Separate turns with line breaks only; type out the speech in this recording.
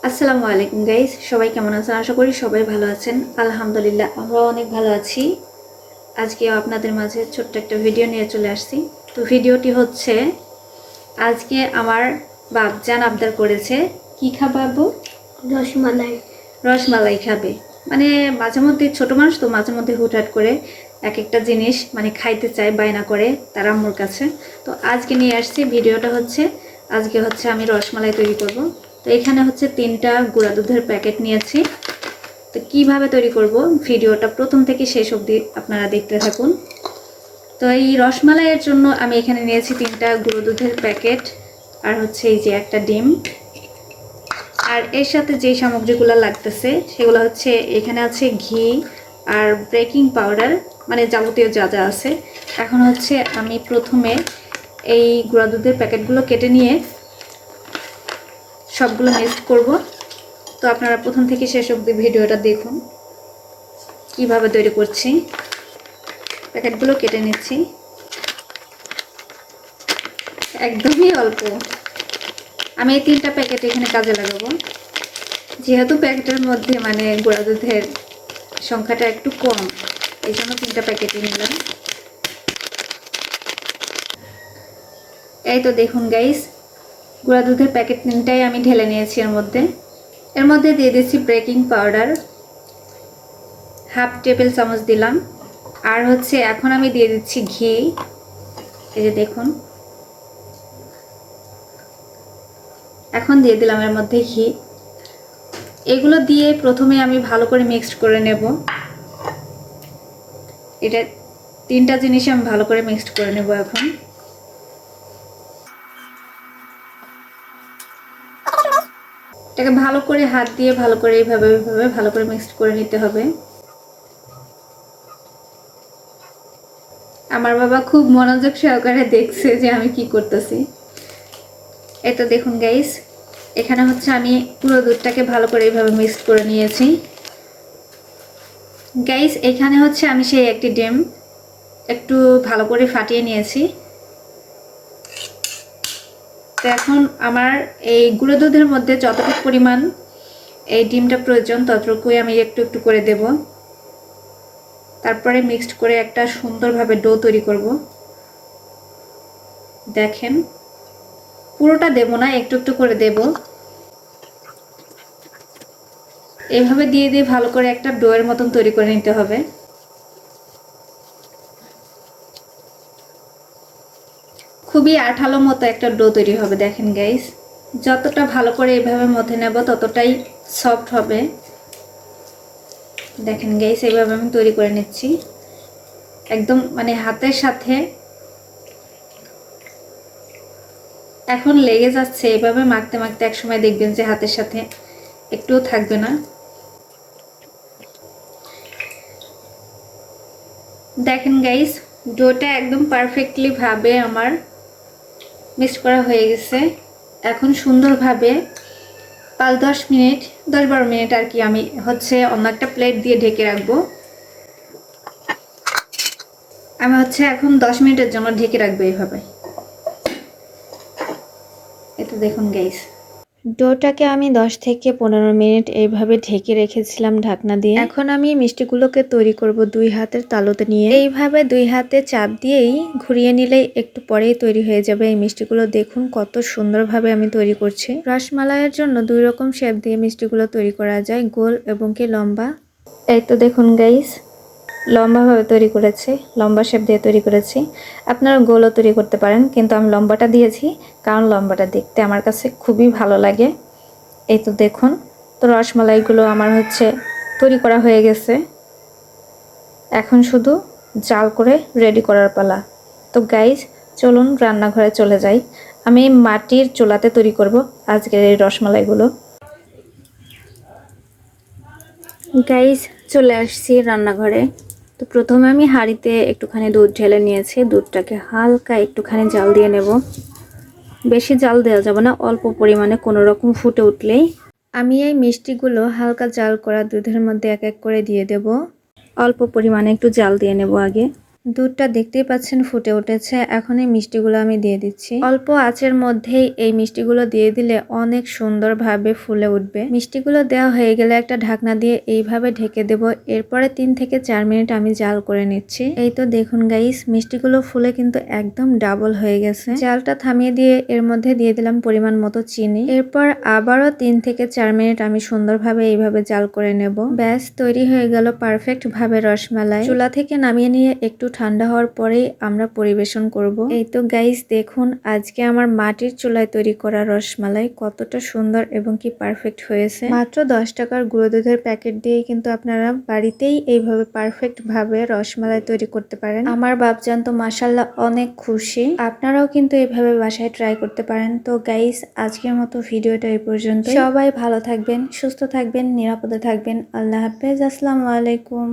আসসালামু আলাইকুম গাইস, সবাই কেমন আছেন? আশা করি সবাই ভালো আছেন। আলহামদুলিল্লাহ, আমরাও অনেক ভালো আছি। আজকে আপনাদের মাঝে ছোট্ট একটা ভিডিও নিয়ে চলে আসছি। তো ভিডিওটি হচ্ছে, আজকে আমার বাপজান আবদার করেছে। কি খাবাবো?
রসমালাই।
রসমালাই খাবে। মানে মাঝে মধ্যে, ছোট মানুষ তো মাঝে মধ্যে হুটহাট করে এক একটা জিনিস মানে খাইতে চায়, বায়না করে তার আম্মুর কাছে। তো আজকে নিয়ে আসছি, ভিডিওটা হচ্ছে আজকে হচ্ছে আমি রসমালাই তৈরি করব। তো এখানে হচ্ছে 3টা গুঁড়া দুধের প্যাকেট নিয়েছি। তো কিভাবে তৈরি করব ভিডিওটা প্রথম থেকে শেষ অবধি আপনারা দেখতে থাকুন। তো এই রসমালাইয়ের জন্য আমি এখানে নিয়েছি 3টা গুঁড়ো দুধের প্যাকেট, আর হচ্ছে এই যে একটা ডিম। আর এর সাথে যে সামগ্রীগুলো লাগতেছে সেগুলো হচ্ছে, এখানে আছে ঘি আর বেকিং পাউডার, মানে যাবতীয় যা যা আছে। এখন হচ্ছে আমি প্রথমে এই গুঁড়া দুধের প্যাকেটগুলো কেটে নিয়ে সবগুলো মিক্সড করব। তো আপনারা প্রথম থেকে শেষ অবধি ভিডিওটা দেখুন কিভাবে তৈরি করছি। প্যাকেটগুলো কেটে নিচ্ছি, একদমই অল্প। আমি এই 3টা প্যাকেট এখানে কাজে লাগাবো, যেহেতু প্যাকেটের মধ্যে মানে গুঁড়া দুধের সংখ্যাটা একটু কম, এই জন্য 3টা প্যাকেটই নিলাম। এই তো দেখুন গাইস, গুঁড়া দুধের প্যাকেট 3টাই আমি ঢেলে নিয়েছি। এর মধ্যে দিয়ে দিচ্ছি বেকিং পাউডার, হাফ টেবিল চামচ দিলাম। আর হচ্ছে এখন আমি দিয়ে দিচ্ছি ঘি, এই যে দেখুন। এখন দিয়ে দিলাম এর মধ্যে ঘি। এগুলো দিয়ে প্রথমে আমি ভালো করে মিক্সড করে নেব। এটা 3টা জিনিস আমি ভালো করে মিক্সড করে নেব। এখন এটাকে ভালো করে হাত দিয়ে ভালো করে এইভাবে ভালো করে মিক্সড করে নিতে হবে। আমার বাবা খুব মনোযোগ সহকারে দেখছে যে আমি কি করতেছি। এটা দেখুন গাইস, এখানে হচ্ছে আমি পুরো দুধটাকে ভালো করে এইভাবে মিক্সড করে নিয়েছি। গাইস, এখানে হচ্ছে আমি সেই একটি ডিম একটু ভালো করে ফাটিয়ে নিয়েছি। তো এখন আমার এই গুঁড়ো দুধের মধ্যে যতটুকু পরিমাণ এই ডিমটা প্রয়োজন ততটুকুই আমি একটু একটু করে দেব। তারপরে মিক্সড করে একটা সুন্দরভাবে ডো তৈরি করব। দেখেন, পুরোটা দেব না, একটু একটু করে দেব। এইভাবে দিয়ে দিয়ে ভালো করে একটা ডোয়ের মতন তৈরি করে নিতে হবে। খুবই আঠালো মতো একটা ডো তৈরি হবে। দেখেন গাইস, যতটা ভালো করে এইভাবে মথে নেব ততটাই সফট হবে। দেখেন গাইস, এইভাবে আমি তৈরি করে নিচ্ছি একদম মানে হাতের সাথে। এখন লেগে যাচ্ছে, এইভাবে মাখতে মাখতে একসময় দেখবেন যে হাতের সাথে একটুও থাকবে না। দেখেন গাইস, ডোটা একদম পারফেক্টলি ভাবে আমার মিক্স করা হয়ে গেছে। এখন সুন্দরভাবে 5-10 মিনিট, 10-12 মিনিট আর কি, আমি হচ্ছে অন্য একটা প্লেট দিয়ে ঢেকে রাখবো। আমি হচ্ছে এখন 10 মিনিটের জন্য ঢেকে রাখবো এইভাবে। এটা দেখুন গাইস, ডোটাকে আমি 10 থেকে 15 মিনিট এইভাবে ঢেকে রেখেছিলাম ঢাকনা দিয়ে। এখন আমি মিষ্টিগুলোকে তৈরি করব 2 হাতের তালুতে নিয়ে। এইভাবে 2 হাতে চাপ দিয়েই ঘুরিয়ে নিলেই একটু পরেই তৈরি হয়ে যাবে এই মিষ্টিগুলো। দেখুন কত সুন্দরভাবে আমি তৈরি করছি। রসমালাইয়ের জন্য 2 রকম শেপ দিয়ে মিষ্টিগুলো তৈরি করা যায়, গোল এবং কি লম্বা। এই তো দেখুন গাইস, লম্বাভাবে তৈরি করেছি, লম্বা শেপ দিয়ে তৈরি করেছি। আপনারা গোলও তৈরি করতে পারেন, কিন্তু আমি লম্বাটা দিয়েছি কারণ লম্বাটা দেখতে আমার কাছে খুবই ভালো লাগে। এই তো দেখুন, তো রসমালাইগুলো আমার হচ্ছে তৈরি করা হয়ে গেছে। এখন শুধু জাল করে রেডি করার পালা। তো গাইস, চলুন রান্নাঘরে চলে যাই। আমি মাটির চুলাতে তৈরি করব আজকের এই রসমালাইগুলো। গাইস, চলে আসছি রান্নাঘরে। তো প্রথমে আমি হাঁড়িতে একটুখানি দুধ ঢেলে নিয়েছি। দুধটাকে হালকা একটুখানি জাল দিয়ে নেব। বেশি জাল দেওয়া যাবে না, অল্প পরিমাণে, কোনো রকম ফুটে উঠলেই আমি এই মিষ্টিগুলো হালকা জাল করা দুধের মধ্যে এক এক করে দিয়ে দেব। অল্প পরিমাণে একটু জাল দিয়ে নেব আগে। দুধটা দেখতেই পাচ্ছেন ফুটে উঠেছে। এখন এই মিষ্টিগুলো আমি দিয়ে দিচ্ছি। অল্প আঁচের মধ্যেই এই মিষ্টিগুলো দিয়ে দিলে অনেক সুন্দরভাবে ফুলে উঠবে। মিষ্টিগুলো দেওয়া হয়ে গেলে একটা ঢাকনা দিয়ে এইভাবে ঢেকে দেব। এরপরে 3 থেকে 4 মিনিট আমি জাল করে নিচ্ছি। এই তো দেখুন গাইস, মিষ্টিগুলো ফুলে কিন্তু একদম ডাবল হয়ে গেছে। জালটা থামিয়ে দিয়ে এর মধ্যে দিয়ে দিলাম পরিমাণ মতো চিনি। এরপর আবারও 3 থেকে 4 মিনিট আমি সুন্দরভাবে এইভাবে জাল করে নেব। ব্যাস তৈরি হয়ে গেল পারফেক্ট ভাবে রসমালাই। চুলা থেকে নামিয়ে নিয়ে একটু ঠান্ডা হওয়ার পরেই আমরা পরিবেশন করব। এই তো গাইস দেখুন, আজকে আমার মাটির চুলায় তৈরি করা রসমালাই কতটা সুন্দর এবং কি পারফেক্ট হয়েছে। মাত্র 10 টাকার গুঁড়ো দুধের প্যাকেট দিয়ে কিন্তু আপনারা বাড়িতেই এইভাবে পারফেক্ট ভাবে রসমালাই তৈরি করতে পারেন। আমার বাপজান তো মাশাআল্লাহ অনেক খুশি। আপনারাও কিন্তু এইভাবে বাসায় ট্রাই করতে পারেন। তো গাইস আজকের মতো ভিডিওটা এই পর্যন্ত। সবাই ভালো থাকবেন, সুস্থ থাকবেন, নিরাপদে থাকবেন। আল্লাহ হাফেজ, আসসালামু আলাইকুম।